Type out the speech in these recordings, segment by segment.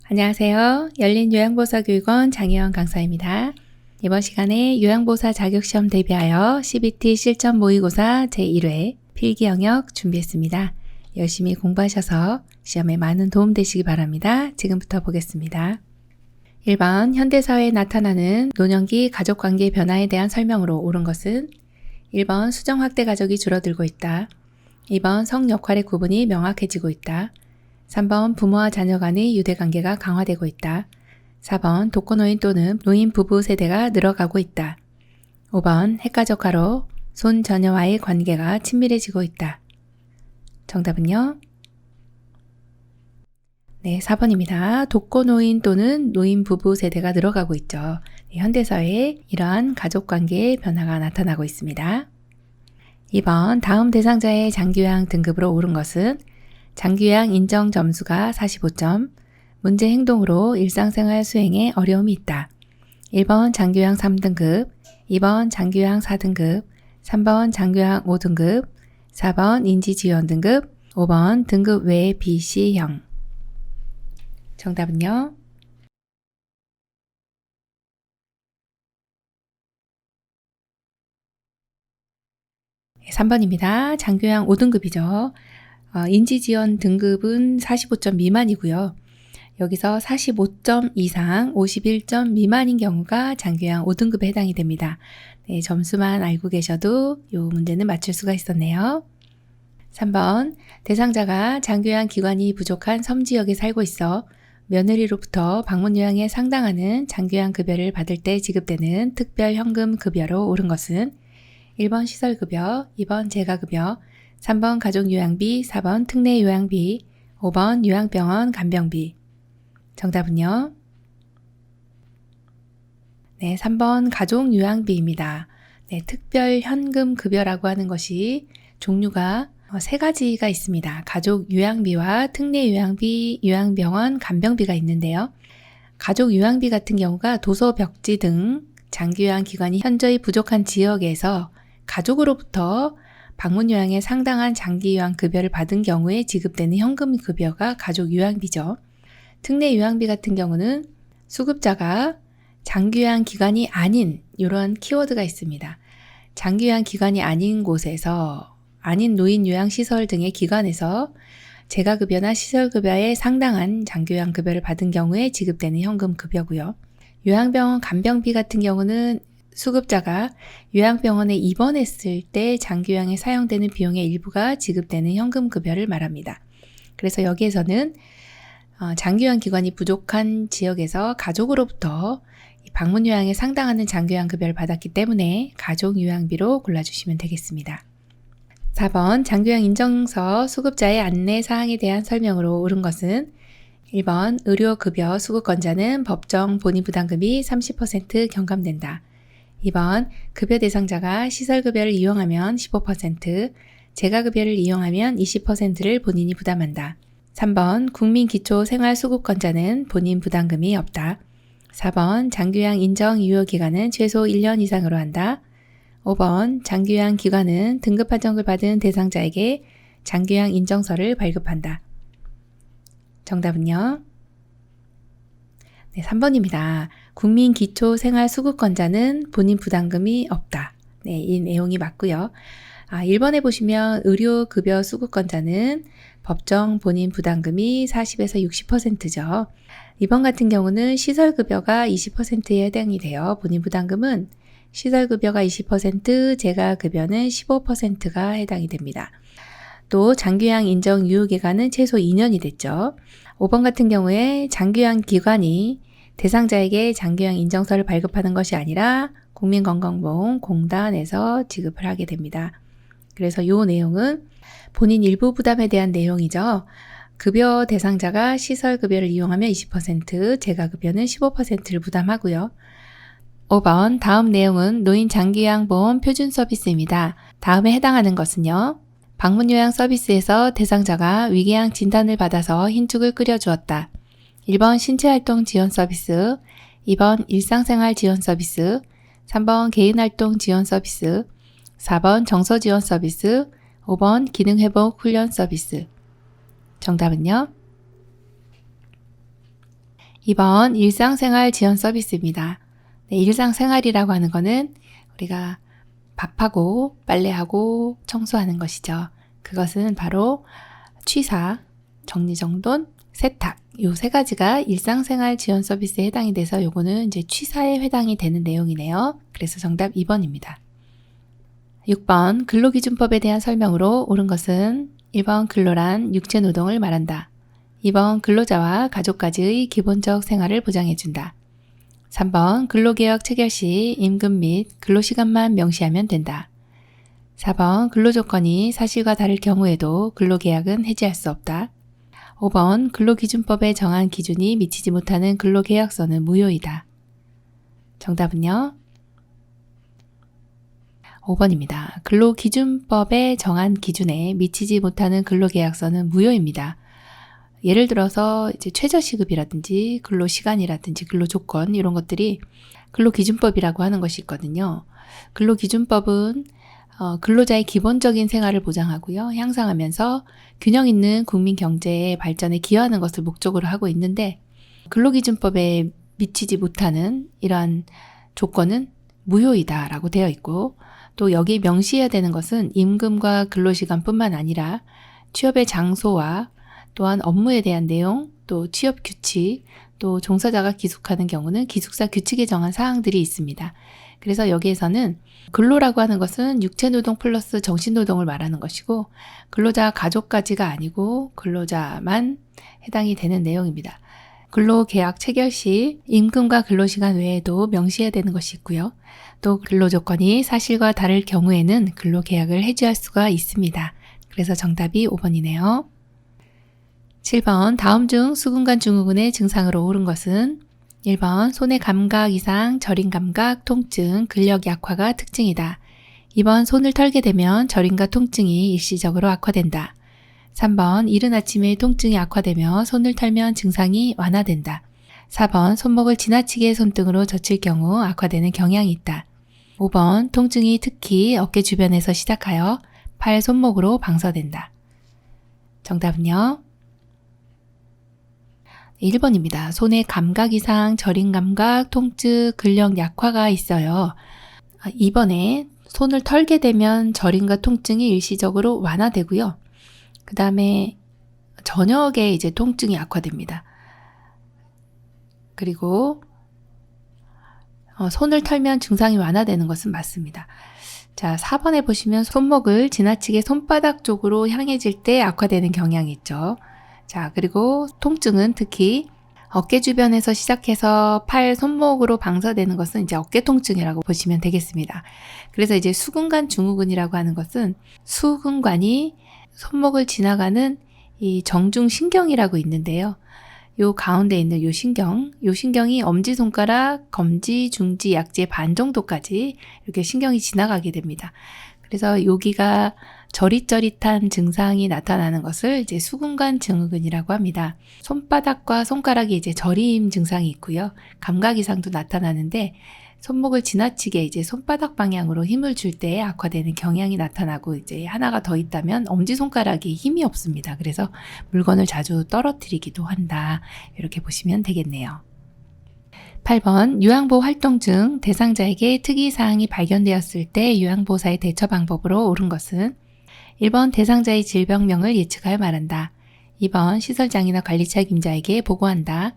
안녕하세요. 열린요양보사교육원 장혜원 강사입니다. 이번 시간에 요양보사 자격시험 대비하여 CBT 실전 모의고사 제1회 필기 영역 준비했습니다. 열심히 공부하셔서 시험에 많은 도움 되시기 바랍니다. 지금부터 보겠습니다. 1번 현대사회에 나타나는 노년기 가족관계 변화에 대한 설명으로 옳은 것은 1번 수정확대 가족이 줄어들고 있다. 2번 성역할의 구분이 명확해지고 있다. 3번 부모와 자녀 간의 유대관계가 강화되고 있다. 4번 독거노인 또는 노인 부부 세대가 늘어가고 있다. 5번 핵가족화로 손자녀와의 관계가 친밀해지고 있다. 정답은요? 네, 4번입니다. 독거노인 또는 노인 부부 세대가 늘어가고 있죠. 현대사회에 이러한 가족관계의 변화가 나타나고 있습니다. 2번 다음 대상자의 장기요양 등급으로 오른 것은 장기요양 인정 점수가 45점, 문제 행동으로 일상생활 수행에 어려움이 있다. 1번 장기요양 3등급, 2번 장기요양 4등급, 3번 장기요양 5등급, 4번 인지지원 등급, 5번 등급 외 BC형. 정답은요? 3번입니다. 장기요양 5등급이죠. 인지지원 등급은 45점 미만이고요. 여기서 45점 이상 51점 미만인 경우가 장기요양 5등급에 해당이 됩니다. 네, 점수만 알고 계셔도 이 문제는 맞출 수가 있었네요. 3번 대상자가 장기요양 기관이 부족한 섬지역에 살고 있어 며느리로부터 방문요양에 상당하는 장기요양 급여를 받을 때 지급되는 특별 현금 급여로 옳은 것은 1번 시설급여, 2번 재가급여, 3번 가족요양비, 4번 특례요양비, 5번 요양병원 간병비. 정답은요? 네, 3번 가족요양비입니다. 네, 특별 현금 급여라고 하는 것이 종류가 세 가지가 있습니다. 가족요양비와 특례요양비, 요양병원 간병비가 있는데요. 가족요양비 같은 경우가 도서 벽지 등 장기요양 기관이 현저히 부족한 지역에서 가족으로부터 방문요양에 상당한 장기요양 급여를 받은 경우에 지급되는 현금 급여가 가족요양비죠. 특례요양비 같은 경우는 수급자가 장기요양 기관이 아닌 이런 키워드가 있습니다. 장기요양 기관이 아닌 곳에서 아닌 노인요양시설 등의 기관에서 재가급여나 시설급여에 상당한 장기요양 급여를 받은 경우에 지급되는 현금 급여고요. 요양병원 간병비 같은 경우는 수급자가 요양병원에 입원했을 때 장기요양에 사용되는 비용의 일부가 지급되는 현금급여를 말합니다. 그래서 여기에서는 장기요양 기관이 부족한 지역에서 가족으로부터 방문요양에 상당하는 장기요양 급여를 받았기 때문에 가족요양비로 골라주시면 되겠습니다. 4번 장기요양 인정서 수급자의 안내 사항에 대한 설명으로 옳은 것은 1번 의료급여 수급권자는 법정 본인부담금이 30% 경감된다. 2번 급여 대상자가 시설급여를 이용하면 15%, 재가급여를 이용하면 20%를 본인이 부담한다. 3번 국민기초생활수급권자는 본인 부담금이 없다. 4번 장기요양 인정 유효기간은 최소 1년 이상으로 한다. 5번 장기요양 기관은 등급 판정을 받은 대상자에게 장기요양 인정서를 발급한다. 정답은요? 네, 3번입니다. 국민기초생활수급권자는 본인 부담금이 없다. 네, 이 내용이 맞고요. 1번에 보시면 의료급여 수급권자는 법정 본인 부담금이 40에서 60%죠. 2번 같은 경우는 시설급여가 20%에 해당이 돼요. 본인 부담금은 시설급여가 20%, 재가급여는 15%가 해당이 됩니다. 또 장기요양 인정 유효기간은 최소 2년이 됐죠. 5번 같은 경우에 장기요양 기관이 대상자에게 장기요양 인정서를 발급하는 것이 아니라 국민건강보험공단에서 지급을 하게 됩니다. 그래서 이 내용은 본인 일부 부담에 대한 내용이죠. 급여 대상자가 시설급여를 이용하면 20%, 재가급여는 15%를 부담하고요. 5번 다음 내용은 노인 장기요양보험 표준 서비스입니다. 다음에 해당하는 것은요. 방문요양 서비스에서 대상자가 위궤양 진단을 받아서 흰죽을 끓여주었다. 1번 신체활동 지원 서비스, 2번 일상생활 지원 서비스, 3번 개인활동 지원 서비스, 4번 정서 지원 서비스, 5번 기능회복 훈련 서비스. 정답은요? 2번 일상생활 지원 서비스입니다. 네, 일상생활이라고 하는 거는 우리가 밥하고 빨래하고 청소하는 것이죠. 그것은 바로 취사, 정리정돈, 세탁 요 세 가지가 일상생활 지원 서비스에 해당이 돼서 요거는 이제 취사에 해당이 되는 내용이네요. 그래서 정답 2번입니다. 6번 근로기준법에 대한 설명으로 옳은 것은 1번 근로란 육체노동을 말한다. 2번 근로자와 가족까지의 기본적 생활을 보장해준다. 3번 근로개혁 체결 시 임금 및 근로시간만 명시하면 된다. 4번 근로조건이 사실과 다를 경우에도 근로계약은 해지할 수 없다. 5번 근로기준법에 정한 기준이 미치지 못하는 근로계약서는 무효이다. 정답은요? 5번입니다. 근로기준법에 정한 기준에 미치지 못하는 근로계약서는 무효입니다. 예를 들어서 이제 최저시급이라든지 근로시간이라든지 근로조건 이런 것들이 근로기준법이라고 하는 것이 있거든요. 근로기준법은 근로자의 기본적인 생활을 보장하고요. 향상하면서 균형 있는 국민 경제의 발전에 기여하는 것을 목적으로 하고 있는데 근로기준법에 미치지 못하는 이러한 조건은 무효이다라고 되어 있고 또 여기 명시해야 되는 것은 임금과 근로시간뿐만 아니라 취업의 장소와 또한 업무에 대한 내용, 또 취업 규칙, 또 종사자가 기숙하는 경우는 기숙사 규칙에 정한 사항들이 있습니다. 그래서 여기에서는 근로라고 하는 것은 육체노동 플러스 정신노동을 말하는 것이고 근로자 가족까지가 아니고 근로자만 해당이 되는 내용입니다. 근로계약 체결 시 임금과 근로시간 외에도 명시해야 되는 것이 있고요. 또 근로조건이 사실과 다를 경우에는 근로계약을 해지할 수가 있습니다. 그래서 정답이 5번이네요. 7번 다음 중 수근관 증후군의 증상으로 옳은 것은 1번 손의 감각 이상, 저림 감각, 통증, 근력 약화가 특징이다. 2번 손을 털게 되면 저림과 통증이 일시적으로 악화된다. 3번 이른 아침에 통증이 악화되며 손을 털면 증상이 완화된다. 4번 손목을 지나치게 손등으로 젖힐 경우 악화되는 경향이 있다. 5번 통증이 특히 어깨 주변에서 시작하여 팔, 손목으로 방서된다. 정답은요? 1번입니다. 손의 감각 이상, 저림 감각, 통증, 근력 약화가 있어요. 2번에 손을 털게 되면 저림과 통증이 일시적으로 완화되고요. 그 다음에 저녁에 이제 통증이 악화됩니다. 그리고 손을 털면 증상이 완화되는 것은 맞습니다. 자, 4번에 보시면 손목을 지나치게 손바닥 쪽으로 향해질 때 악화되는 경향이 있죠. 자, 그리고 통증은 특히 어깨 주변에서 시작해서 팔, 손목으로 방사되는 것은 이제 어깨 통증이라고 보시면 되겠습니다. 그래서 이제 수근관 증후군이라고 하는 것은 수근관이 손목을 지나가는 이 정중신경이라고 있는데요. 요 가운데 있는 요 신경이 엄지손가락, 검지, 중지, 약지 반 정도까지 이렇게 신경이 지나가게 됩니다. 그래서 여기가 저릿저릿한 증상이 나타나는 것을 이제 수근관 증후군이라고 합니다. 손바닥과 손가락이 이제 저림 증상이 있고요. 감각 이상도 나타나는데 손목을 지나치게 이제 손바닥 방향으로 힘을 줄 때 악화되는 경향이 나타나고 이제 하나가 더 있다면 엄지손가락이 힘이 없습니다. 그래서 물건을 자주 떨어뜨리기도 한다. 이렇게 보시면 되겠네요. 8번 요양보 활동 중 대상자에게 특이사항이 발견되었을 때 요양보호사의 대처 방법으로 옳은 것은 1번 대상자의 질병명을 예측하여 말한다. 2번 시설장이나 관리 책임자에게 보고한다.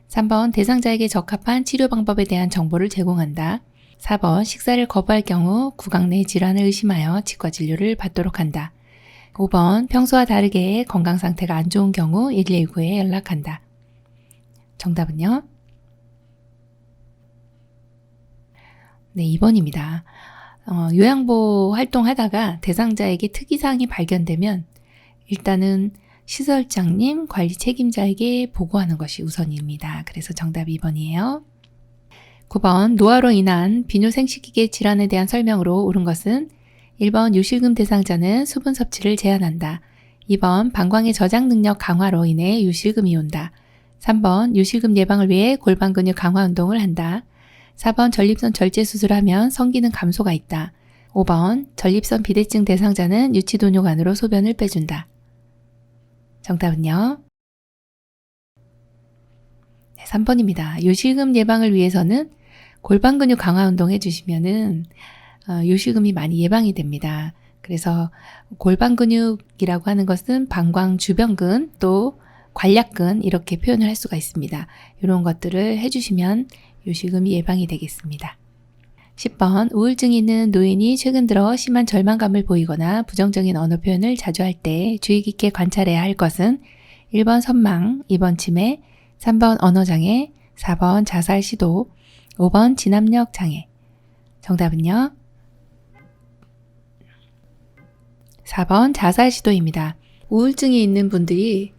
3번 대상자에게 적합한 치료 방법에 대한 정보를 제공한다. 4번 식사를 거부할 경우 구강 내 질환을 의심하여 치과 진료를 받도록 한다. 5번 평소와 다르게 건강 상태가 안 좋은 경우 119에 연락한다. 정답은요? 네, 2번입니다. 요양보 활동하다가 대상자에게 특이사항이 발견되면 일단은 시설장님, 관리 책임자에게 보고하는 것이 우선입니다. 그래서 정답 2번이에요. 9번 노화로 인한 비뇨생식기계 질환에 대한 설명으로 옳은 것은 1번 요실금 대상자는 수분 섭취를 제한한다. 2번 방광의 저장 능력 강화로 인해 요실금이 온다. 3번 요실금 예방을 위해 골반 근육 강화 운동을 한다. 4번 전립선 절제 수술하면 성기능 감소가 있다. 5번 전립선 비대증 대상자는 유치도뇨 안으로 소변을 빼준다. 정답은요? 네, 3번입니다. 요실금 예방을 위해서는 골반 근육 강화 운동 해주시면은 요실금이 많이 예방이 됩니다. 그래서 골반 근육이라고 하는 것은 방광 주변근 또 관략근 이렇게 표현을 할 수가 있습니다. 이런 것들을 해주시면 요실금이 예방이 되겠습니다. 10번 우울증이 있는 노인이 최근 들어 심한 절망감을 보이거나 부정적인 언어 표현을 자주 할 때 주의 깊게 관찰해야 할 것은 1번 선망, 2번 치매, 3번 언어장애, 4번 자살 시도, 5번 진압력 장애. 정답은요? 4번 자살 시도입니다. 우울증이 있는 분들이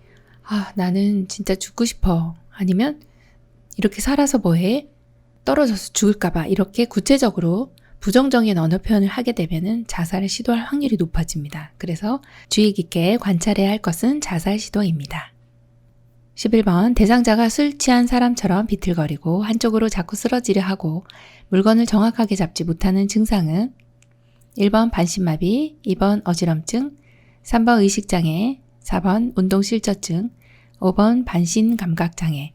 나는 진짜 죽고 싶어. 아니면 이렇게 살아서 뭐해? 떨어져서 죽을까봐 이렇게 구체적으로 부정적인 언어 표현을 하게 되면 자살을 시도할 확률이 높아집니다. 그래서 주의 깊게 관찰해야 할 것은 자살 시도입니다. 11번 대상자가 술 취한 사람처럼 비틀거리고 한쪽으로 자꾸 쓰러지려 하고 물건을 정확하게 잡지 못하는 증상은 1번 반신마비, 2번 어지럼증, 3번 의식장애, 4번 운동실저증, 5번 반신감각장애.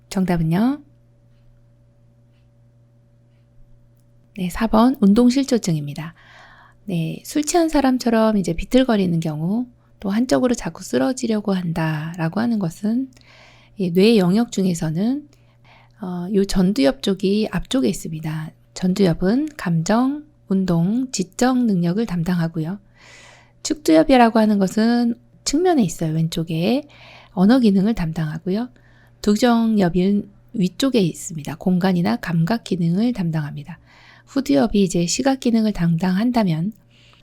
정답은요? 네, 4번 운동실조증입니다. 네, 술 취한 사람처럼 이제 비틀거리는 경우 또 한쪽으로 자꾸 쓰러지려고 한다라고 하는 것은 뇌 영역 중에서는 요 전두엽 쪽이 앞쪽에 있습니다. 전두엽은 감정, 운동, 지적 능력을 담당하고요. 측두엽이라고 하는 것은 측면에 있어요. 왼쪽에 언어 기능을 담당하고요. 두정엽은 위쪽에 있습니다. 공간이나 감각 기능을 담당합니다. 후두엽이 이제 시각 기능을 담당한다면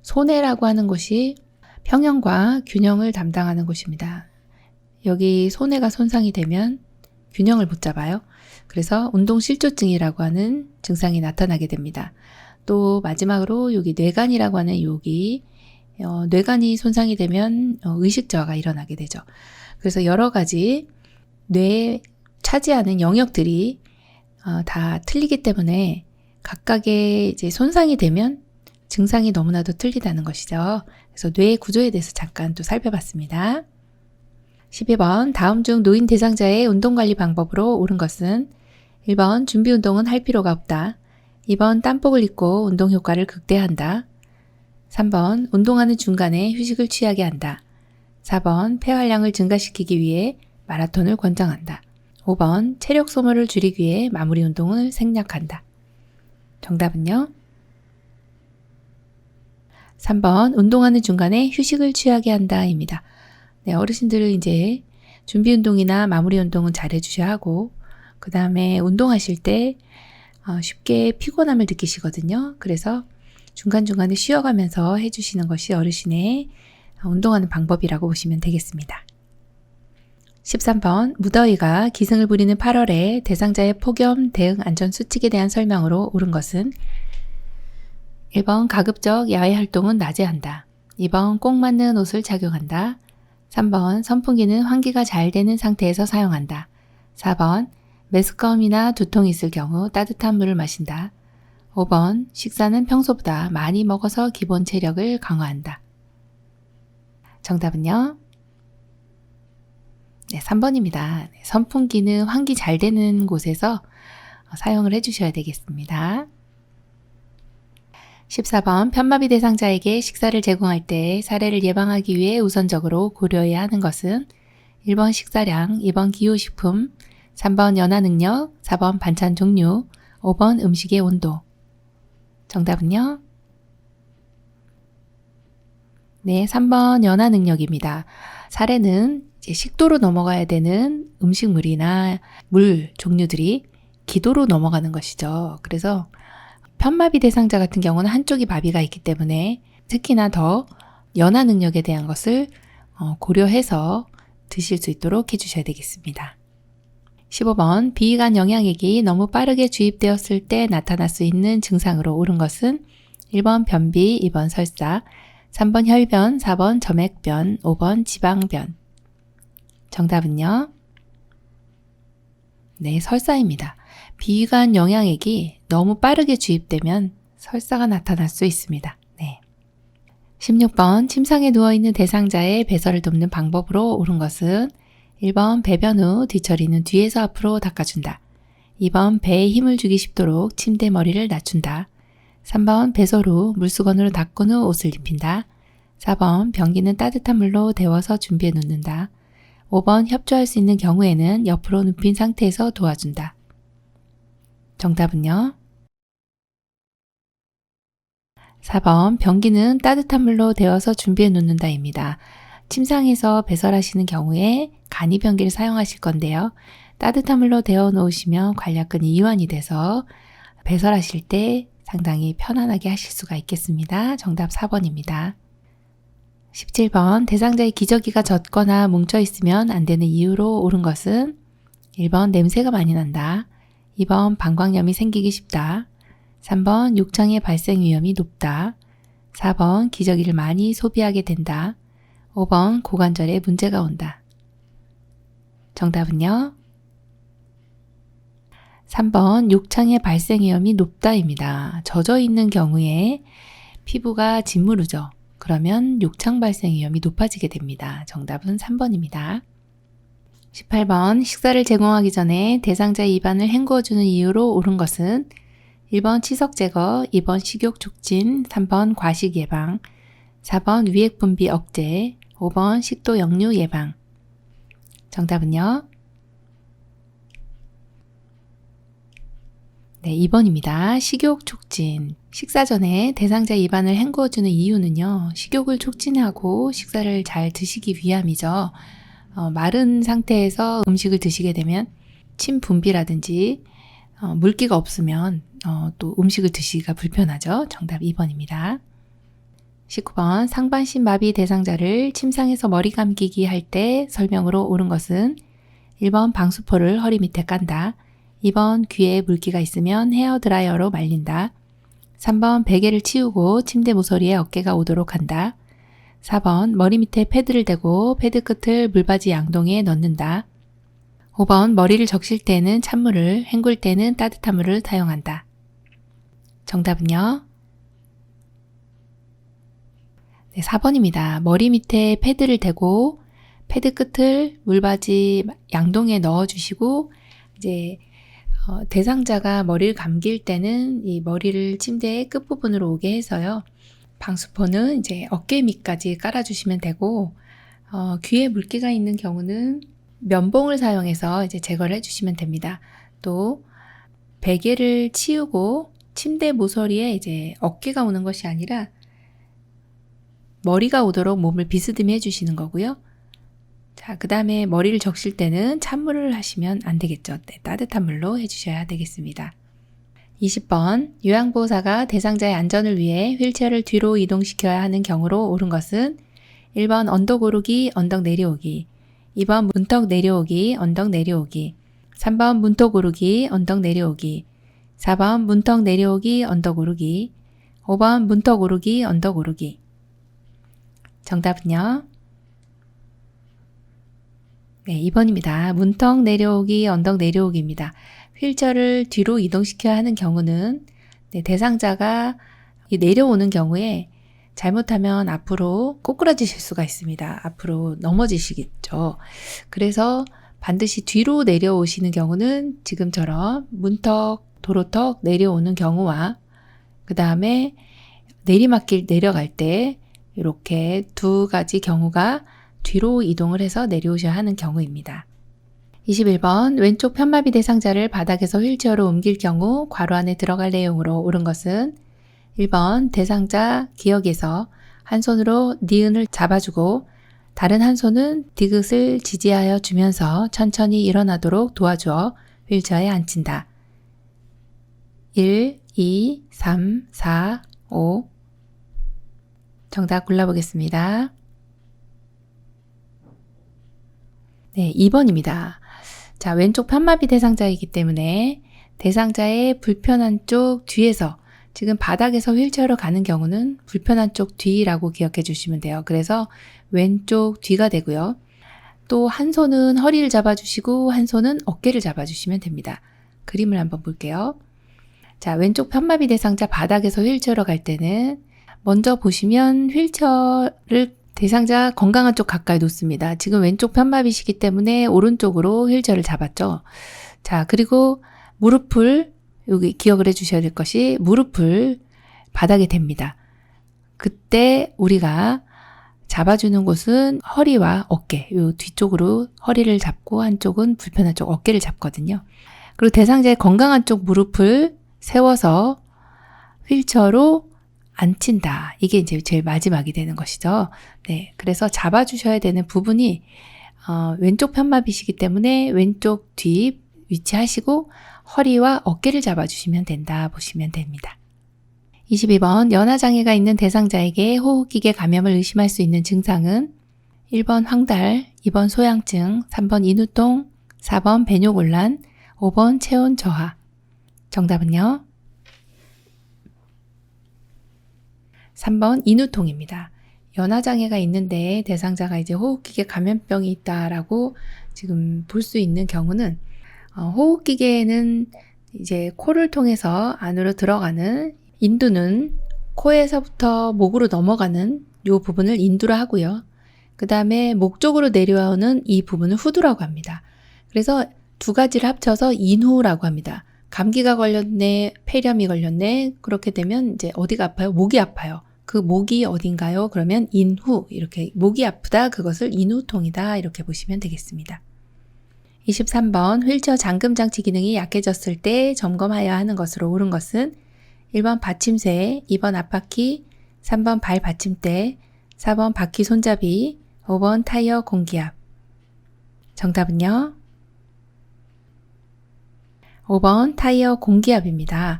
손해라고 하는 곳이 평형과 균형을 담당하는 곳입니다. 여기 손해가 손상이 되면 균형을 못 잡아요. 그래서 운동실조증이라고 하는 증상이 나타나게 됩니다. 또 마지막으로 여기 뇌간이라고 하는 여기 뇌간이 손상이 되면 의식 저하가 일어나게 되죠. 그래서 여러 가지 뇌에 차지하는 영역들이 다 틀리기 때문에 각각의 이제 손상이 되면 증상이 너무나도 틀리다는 것이죠. 그래서 뇌의 구조에 대해서 잠깐 또 살펴봤습니다. 12번 다음 중 노인 대상자의 운동관리 방법으로 옳은 것은 1번 준비 운동은 할 필요가 없다. 2번 땀복을 입고 운동 효과를 극대화한다. 3번 운동하는 중간에 휴식을 취하게 한다. 4번 폐활량을 증가시키기 위해 마라톤을 권장한다. 5번 체력 소모를 줄이기 위해 마무리 운동을 생략한다. 정답은요? 3번 운동하는 중간에 휴식을 취하게 한다입니다. 네, 어르신들은 이제 준비 운동이나 마무리 운동은 잘 해주셔야 하고 그 다음에 운동하실 때 쉽게 피곤함을 느끼시거든요. 그래서 중간중간에 쉬어가면서 해주시는 것이 어르신의 운동하는 방법이라고 보시면 되겠습니다. 13번 무더위가 기승을 부리는 8월에 대상자의 폭염 대응 안전 수칙에 대한 설명으로 옳은 것은 1번 가급적 야외 활동은 낮에 한다. 2번 꼭 맞는 옷을 착용한다. 3번 선풍기는 환기가 잘 되는 상태에서 사용한다. 4번 메스꺼움이나 두통이 있을 경우 따뜻한 물을 마신다. 5번 식사는 평소보다 많이 먹어서 기본 체력을 강화한다. 정답은요? 네, 3번입니다. 선풍기는 환기 잘 되는 곳에서 사용을 해주셔야 되겠습니다. 14번 편마비 대상자에게 식사를 제공할 때 사례를 예방하기 위해 우선적으로 고려해야 하는 것은 1번 식사량, 2번 기호식품, 3번 연화 능력, 4번 반찬 종류, 5번 음식의 온도. 정답은요? 네, 3번 연화 능력입니다. 사례는 이제 식도로 넘어가야 되는 음식물이나 물 종류들이 기도로 넘어가는 것이죠. 그래서 편마비 대상자 같은 경우는 한쪽이 마비가 있기 때문에 특히나 더 연화 능력에 대한 것을 고려해서 드실 수 있도록 해주셔야 되겠습니다. 15번 비위관 영양액이 너무 빠르게 주입되었을 때 나타날 수 있는 증상으로 옳은 것은 1번 변비, 2번 설사, 3번 혈변, 4번 점액변, 5번 지방변. 정답은요? 네, 설사입니다. 비위관 영양액이 너무 빠르게 주입되면 설사가 나타날 수 있습니다. 네. 16번 침상에 누워있는 대상자의 배설을 돕는 방법으로 옳은 것은 1번 배변 후 뒤처리는 뒤에서 앞으로 닦아준다. 2번 배에 힘을 주기 쉽도록 침대 머리를 낮춘다. 3번 배설 후 물수건으로 닦은 후 옷을 입힌다. 4번 변기는 따뜻한 물로 데워서 준비해 놓는다. 5번 협조할 수 있는 경우에는 옆으로 눕힌 상태에서 도와준다. 정답은요? 4번 변기는 따뜻한 물로 데워서 준비해 놓는다입니다. 침상에서 배설하시는 경우에 간이 변기를 사용하실 건데요. 따뜻한 물로 데워 놓으시면 관략근이 이완이 돼서 배설하실 때 상당히 편안하게 하실 수가 있겠습니다. 정답 4번입니다. 17번 대상자의 기저귀가 젖거나 뭉쳐 있으면 안 되는 이유로 옳은 것은 1번 냄새가 많이 난다. 2번 방광염이 생기기 쉽다. 3번 욕창의 발생 위험이 높다. 4번 기저귀를 많이 소비하게 된다. 5번 고관절에 문제가 온다. 정답은요? 3번 욕창의 발생 위험이 높다입니다. 젖어 있는 경우에 피부가 짓무르죠. 그러면 욕창 발생 위험이 높아지게 됩니다. 정답은 3번입니다. 18번 식사를 제공하기 전에 대상자의 입안을 헹구어주는 이유로 옳은 것은 1번 치석 제거, 2번 식욕 촉진, 3번 과식 예방, 4번 위액 분비 억제, 5번 식도 역류 예방. 정답은요? 네, 2번입니다. 식욕 촉진. 식사 전에 대상자 입안을 헹구어주는 이유는요. 식욕을 촉진하고 식사를 잘 드시기 위함이죠. 마른 상태에서 음식을 드시게 되면 침 분비라든지 물기가 없으면 또 음식을 드시기가 불편하죠. 정답 2번입니다. 19번 상반신 마비 대상자를 침상에서 머리 감기기 할 때 설명으로 옳은 것은 1번 방수포를 허리 밑에 깐다. 2번 귀에 물기가 있으면 헤어드라이어로 말린다. 3번 베개를 치우고 침대 모서리에 어깨가 오도록 한다. 4번 머리 밑에 패드를 대고 패드 끝을 물받이 양동이에 넣는다. 5번 머리를 적실 때는 찬물을, 헹굴 때는 따뜻한 물을 사용한다. 정답은요? 네, 4번입니다. 머리 밑에 패드를 대고 패드 끝을 물받이 양동이에 넣어주시고 이제 대상자가 머리를 감길 때는 이 머리를 침대의 끝부분으로 오게 해서요. 방수포는 이제 어깨 밑까지 깔아주시면 되고 귀에 물기가 있는 경우는 면봉을 사용해서 이제 제거를 해주시면 됩니다. 또 베개를 치우고 침대 모서리에 이제 어깨가 오는 것이 아니라 머리가 오도록 몸을 비스듬히 해주시는 거고요. 자, 그 다음에 머리를 적실 때는 찬물을 하시면 안 되겠죠. 네, 따뜻한 물로 해주셔야 되겠습니다. 20번 요양보호사가 대상자의 안전을 위해 휠체어를 뒤로 이동시켜야 하는 경우로 옳은 것은 1번 언덕 오르기, 언덕 내려오기, 2번 문턱 내려오기, 언덕 내려오기, 3번 문턱 오르기, 언덕 내려오기, 4번 문턱 내려오기, 언덕 오르기, 5번 문턱 오르기, 언덕 오르기. 정답은요? 네, 2번입니다. 문턱 내려오기, 언덕 내려오기입니다. 휠체어를 뒤로 이동시켜야 하는 경우는 대상자가 내려오는 경우에 잘못하면 앞으로 꼬꾸라지실 수가 있습니다. 앞으로 넘어지시겠죠. 그래서 반드시 뒤로 내려오시는 경우는 지금처럼 문턱, 도로턱 내려오는 경우와 그 다음에 내리막길 내려갈 때 이렇게 두 가지 경우가 뒤로 이동을 해서 내려오셔야 하는 경우입니다. 21번 왼쪽 편마비 대상자를 바닥에서 휠체어로 옮길 경우 괄호 안에 들어갈 내용으로 옳은 것은 1번 대상자 기역에서 한 손으로 니은을 잡아주고 다른 한 손은 디귿을 지지하여 주면서 천천히 일어나도록 도와주어 휠체어에 앉힌다. 1, 2, 3, 4, 5 정답 골라보겠습니다. 네, 2번입니다. 자, 왼쪽 편마비 대상자이기 때문에 대상자의 불편한 쪽 뒤에서 지금 바닥에서 휠체어로 가는 경우는 불편한 쪽 뒤라고 기억해 주시면 돼요. 그래서 왼쪽 뒤가 되고요. 또 한 손은 허리를 잡아주시고 한 손은 어깨를 잡아주시면 됩니다. 그림을 한번 볼게요. 자, 왼쪽 편마비 대상자 바닥에서 휠체어로 갈 때는 먼저 보시면 휠체어를 대상자 건강한 쪽 가까이 놓습니다. 지금 왼쪽 편마비시기 때문에 오른쪽으로 휠체어를 잡았죠. 자, 그리고 무릎을 여기 기억을 해주셔야 될 것이 무릎을 바닥에 댑니다. 그때 우리가 잡아주는 곳은 허리와 어깨, 요 뒤쪽으로 허리를 잡고 한쪽은 불편한 쪽 어깨를 잡거든요. 그리고 대상자의 건강한 쪽 무릎을 세워서 휠체어로 앉힌다. 이게 이제 제일 마지막이 되는 것이죠. 네, 그래서 잡아주셔야 되는 부분이 왼쪽 편마비시기 때문에 왼쪽 뒤 위치하시고 허리와 어깨를 잡아주시면 된다 보시면 됩니다. 22번 연화장애가 있는 대상자에게 호흡기계 감염을 의심할 수 있는 증상은 1번 황달, 2번 소양증, 3번 인후통, 4번 배뇨곤란, 5번 체온 저하. 정답은요? 3번 인후통입니다. 연화장애가 있는데 대상자가 이제 호흡기계 감염병이 있다라고 지금 볼 수 있는 경우는 호흡기계는 이제 코를 통해서 안으로 들어가는 인두는 코에서부터 목으로 넘어가는 이 부분을 인두라 하고요. 그 다음에 목 쪽으로 내려오는 이 부분을 후두라고 합니다. 그래서 두 가지를 합쳐서 인후라고 합니다. 감기가 걸렸네, 폐렴이 걸렸네. 그렇게 되면 이제 어디가 아파요? 목이 아파요. 그 목이 어딘가요? 그러면 인후, 이렇게 목이 아프다, 그것을 인후통이다, 이렇게 보시면 되겠습니다. 23번 휠체어 잠금장치 기능이 약해졌을 때 점검하여야 하는 것으로 옳은 것은 1번 받침쇠, 2번 앞바퀴, 3번 발 받침대, 4번 바퀴 손잡이, 5번 타이어 공기압. 정답은요? 5번 타이어 공기압입니다.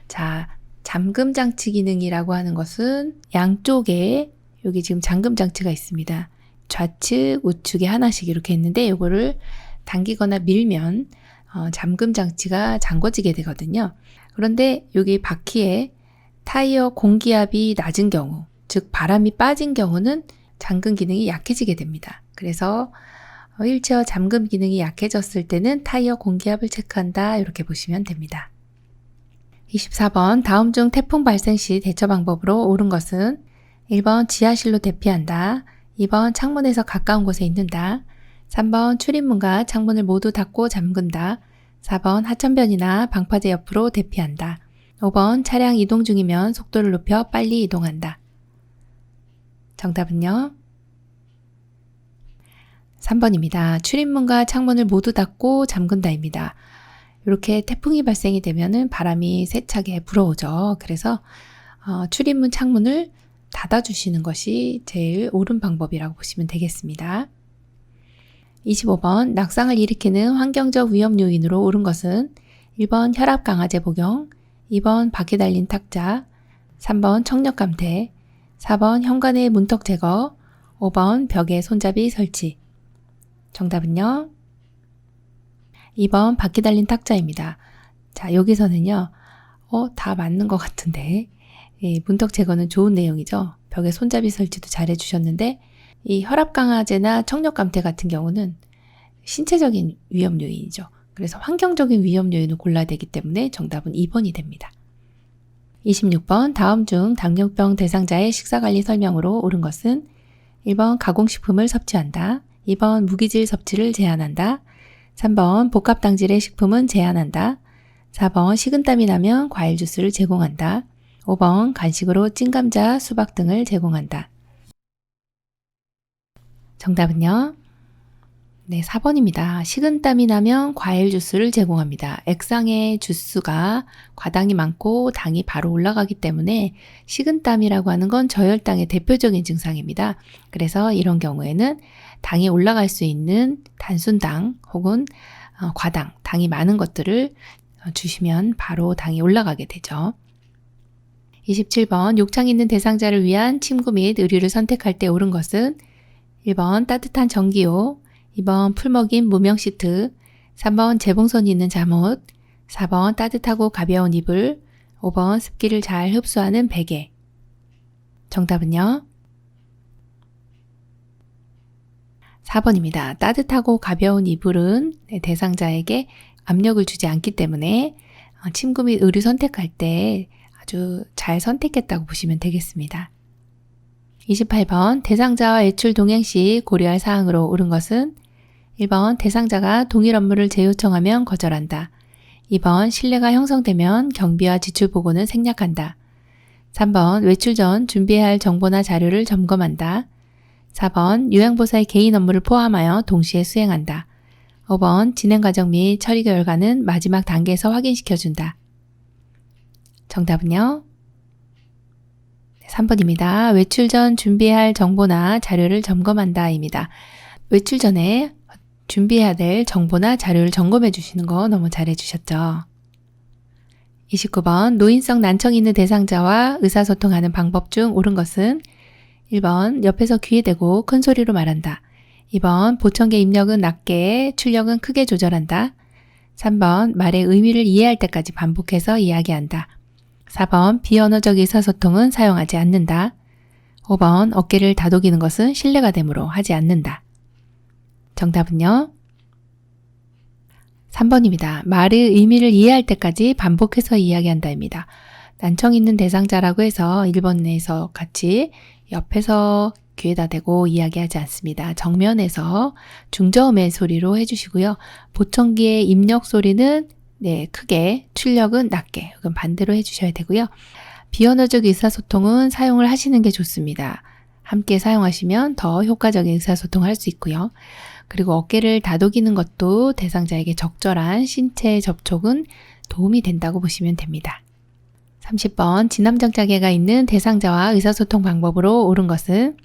자, 잠금장치 기능이라고 하는 것은 양쪽에 여기 지금 잠금장치가 있습니다. 좌측, 우측에 하나씩 이렇게 있는데 이거를 당기거나 밀면 잠금장치가 잠궈지게 되거든요. 그런데 여기 바퀴에 타이어 공기압이 낮은 경우, 즉 바람이 빠진 경우는 잠금 기능이 약해지게 됩니다. 그래서 휠체어 잠금 기능이 약해졌을 때는 타이어 공기압을 체크한다, 이렇게 보시면 됩니다. 24번 다음 중 태풍 발생 시 대처 방법으로 옳은 것은 1번 지하실로 대피한다, 2번 창문에서 가까운 곳에 있는다, 3번 출입문과 창문을 모두 닫고 잠근다, 4번 하천변이나 방파제 옆으로 대피한다, 5번 차량 이동 중이면 속도를 높여 빨리 이동한다. 정답은요? 3번입니다. 출입문과 창문을 모두 닫고 잠근다입니다. 이렇게 태풍이 발생이 되면은 바람이 세차게 불어오죠. 그래서 출입문 창문을 닫아주시는 것이 제일 옳은 방법이라고 보시면 되겠습니다. 25번 낙상을 일으키는 환경적 위험 요인으로 옳은 것은 1번 혈압 강화제 복용, 2번 바퀴 달린 탁자, 3번 청력 감퇴, 4번 현관의 문턱 제거, 5번 벽에 손잡이 설치. 정답은요? 2번 바퀴 달린 탁자입니다. 자, 여기서는요, 다 맞는 것 같은데, 문턱 제거는 좋은 내용이죠. 벽에 손잡이 설치도 잘 해주셨는데, 이 혈압 강화제나 청력 감퇴 같은 경우는 신체적인 위험 요인이죠. 그래서 환경적인 위험 요인을 골라야 되기 때문에 정답은 2번이 됩니다. 26번 다음 중 당뇨병 대상자의 식사관리 설명으로 옳은 것은 1번 가공식품을 섭취한다, 2번 무기질 섭취를 제한한다, 3번 복합당질의 식품은 제한한다, 4번 식은땀이 나면 과일 주스를 제공한다, 5번 간식으로 찐감자, 수박 등을 제공한다. 정답은요? 네, 4번입니다. 식은땀이 나면 과일 주스를 제공합니다. 액상의 주스가 과당이 많고 당이 바로 올라가기 때문에 식은땀이라고 하는 건 저혈당의 대표적인 증상입니다. 그래서 이런 경우에는 당이 올라갈 수 있는 단순당 혹은 과당, 당이 많은 것들을 주시면 바로 당이 올라가게 되죠. 27번 욕창이 있는 대상자를 위한 침구 및 의류를 선택할 때 옳은 것은 1번 따뜻한 전기요, 2번 풀먹인 무명 시트, 3번 재봉선이 있는 잠옷, 4번 따뜻하고 가벼운 이불, 5번 습기를 잘 흡수하는 베개. 정답은요? 4번입니다. 따뜻하고 가벼운 이불은 대상자에게 압력을 주지 않기 때문에 침구 및 의류 선택할 때 아주 잘 선택했다고 보시면 되겠습니다. 28번 대상자와 외출 동행 시 고려할 사항으로 옳은 것은 1번 대상자가 동일 업무를 재요청하면 거절한다. 2번 신뢰가 형성되면 경비와 지출 보고는 생략한다. 3번 외출 전 준비해야 할 정보나 자료를 점검한다. 4번 요양보사의 개인 업무를 포함하여 동시에 수행한다. 5번 진행 과정 및 처리 결과는 마지막 단계에서 확인시켜준다. 정답은요? 3번입니다. 외출 전 준비해야 할 정보나 자료를 점검한다 입니다. 외출 전에 준비해야 될 정보나 자료를 점검해 주시는 거 너무 잘해 주셨죠? 29번 노인성 난청이 있는 대상자와 의사소통하는 방법 중 옳은 것은 1번 옆에서 귀에 대고 큰 소리로 말한다. 2번 보청기 입력은 낮게, 출력은 크게 조절한다. 3번 말의 의미를 이해할 때까지 반복해서 이야기한다. 4번 비언어적 의사소통은 사용하지 않는다. 5번 어깨를 다독이는 것은 신뢰가 되므로 하지 않는다. 정답은요? 3번입니다. 말의 의미를 이해할 때까지 반복해서 이야기한다입니다. 난청 있는 대상자라고 해서 1번에서 같이 옆에서 귀에다 대고 이야기하지 않습니다. 정면에서 중저음의 소리로 해주시고요. 보청기의 입력 소리는 크게, 출력은 낮게, 그건 반대로 해주셔야 되고요. 비언어적 의사소통은 사용을 하시는 게 좋습니다. 함께 사용하시면 더 효과적인 의사소통을 할 수 있고요. 그리고 어깨를 다독이는 것도 대상자에게 적절한 신체 접촉은 도움이 된다고 보시면 됩니다. 30번 진암장자계가 있는 대상자와 의사소통 방법으로 옳은 것은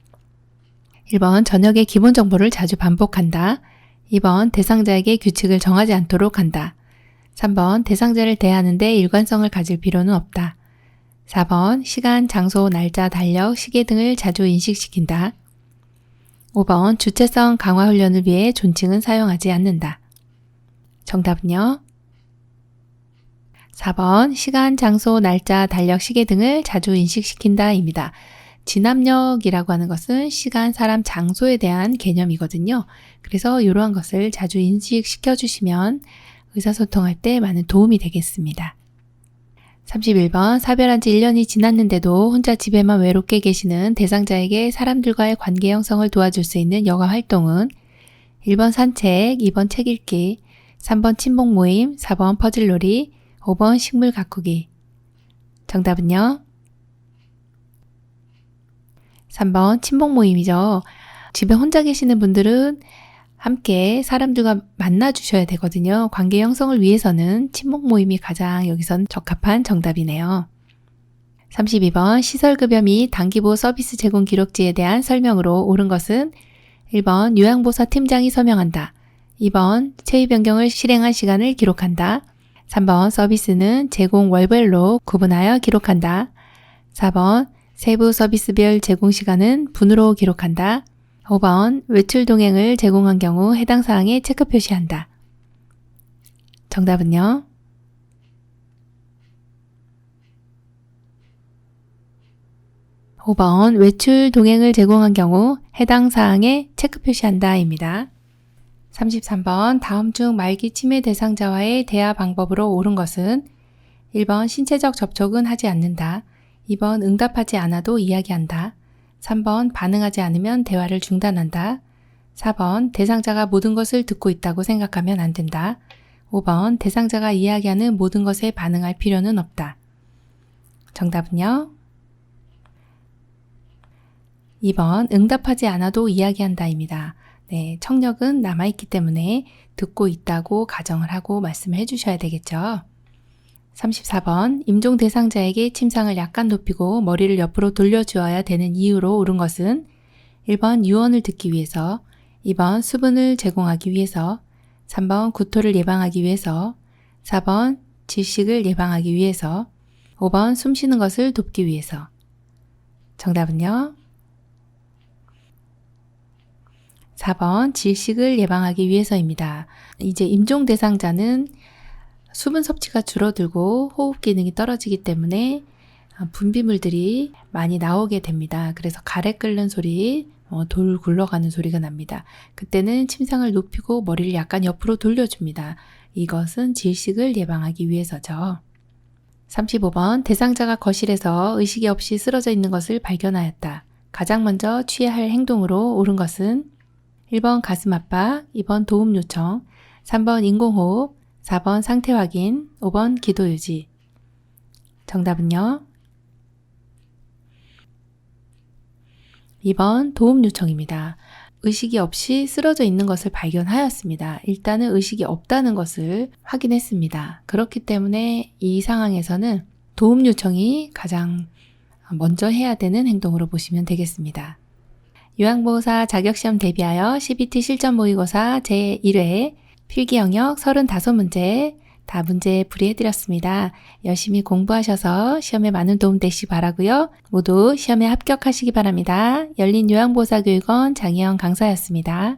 1번 저녁에 기본 정보를 자주 반복한다. 2번 대상자에게 규칙을 정하지 않도록 한다. 3번 대상자를 대하는데 일관성을 가질 필요는 없다. 4번 시간, 장소, 날짜, 달력, 시계 등을 자주 인식시킨다. 5번 주체성 강화 훈련을 위해 존칭은 사용하지 않는다. 정답은요? 4번 시간, 장소, 날짜, 달력, 시계 등을 자주 인식시킨다 입니다. 진압력이라고 하는 것은 시간, 사람, 장소에 대한 개념이거든요. 그래서 이러한 것을 자주 인식시켜 주시면 의사소통할 때 많은 도움이 되겠습니다. 31번 사별한 지 1년이 지났는데도 혼자 집에만 외롭게 계시는 대상자에게 사람들과의 관계 형성을 도와줄 수 있는 여가 활동은 1번 산책, 2번 책 읽기, 3번 친목 모임, 4번 퍼즐놀이, 5번 식물 가꾸기. 정답은요? 3번 친목 모임이죠. 집에 혼자 계시는 분들은 함께 사람들과 만나주셔야 되거든요. 관계 형성을 위해서는 친목 모임이 가장 여기선 적합한 정답이네요. 32번 시설급여 및 단기보호 서비스 제공 기록지에 대한 설명으로 옳은 것은 1번 요양보사 팀장이 서명한다. 2번 체위 변경을 실행한 시간을 기록한다. 3번 서비스는 제공 월별로 구분하여 기록한다. 4번 세부 서비스별 제공 시간은 분으로 기록한다. 5번 외출 동행을 제공한 경우 해당 사항에 체크 표시한다. 정답은요? 5번 외출 동행을 제공한 경우 해당 사항에 체크 표시한다 입니다. 33번 다음 중 말기 치매 대상자와의 대화 방법으로 옳은 것은 1번 신체적 접촉은 하지 않는다. 2번 응답하지 않아도 이야기한다. 3번 반응하지 않으면 대화를 중단한다. 4번 대상자가 모든 것을 듣고 있다고 생각하면 안 된다. 5번 대상자가 이야기하는 모든 것에 반응할 필요는 없다. 정답은요? 2번 응답하지 않아도 이야기한다입니다. 네, 청력은 남아있기 때문에 듣고 있다고 가정을 하고 말씀을 해주셔야 되겠죠. 34번 임종 대상자에게 침상을 약간 높이고 머리를 옆으로 돌려주어야 되는 이유로 옳은 것은 1번 유언을 듣기 위해서, 2번 수분을 제공하기 위해서, 3번 구토를 예방하기 위해서, 4번 질식을 예방하기 위해서, 5번 숨 쉬는 것을 돕기 위해서. 정답은요? 4번 질식을 예방하기 위해서입니다. 이제 임종 대상자는 수분 섭취가 줄어들고 호흡 기능이 떨어지기 때문에 분비물들이 많이 나오게 됩니다. 그래서 가래 끓는 소리, 돌 굴러가는 소리가 납니다. 그때는 침상을 높이고 머리를 약간 옆으로 돌려줍니다. 이것은 질식을 예방하기 위해서죠. 35번 대상자가 거실에서 의식이 없이 쓰러져 있는 것을 발견하였다. 가장 먼저 취해야 할 행동으로 옳은 것은 1번 가슴 압박, 2번 도움 요청, 3번 인공호흡, 4번 상태 확인, 5번 기도 유지. 정답은요? 2번 도움 요청입니다. 의식이 없이 쓰러져 있는 것을 발견하였습니다. 일단은 의식이 없다는 것을 확인했습니다. 그렇기 때문에 이 상황에서는 도움 요청이 가장 먼저 해야 되는 행동으로 보시면 되겠습니다. 요양보호사 자격시험 대비하여 CBT 실전 모의고사 제1회 필기 영역 35문제 다 문제 풀이해드렸습니다. 열심히 공부하셔서 시험에 많은 도움 되시기 바라고요. 모두 시험에 합격하시기 바랍니다. 열린요양보호사교육원 장희영 강사였습니다.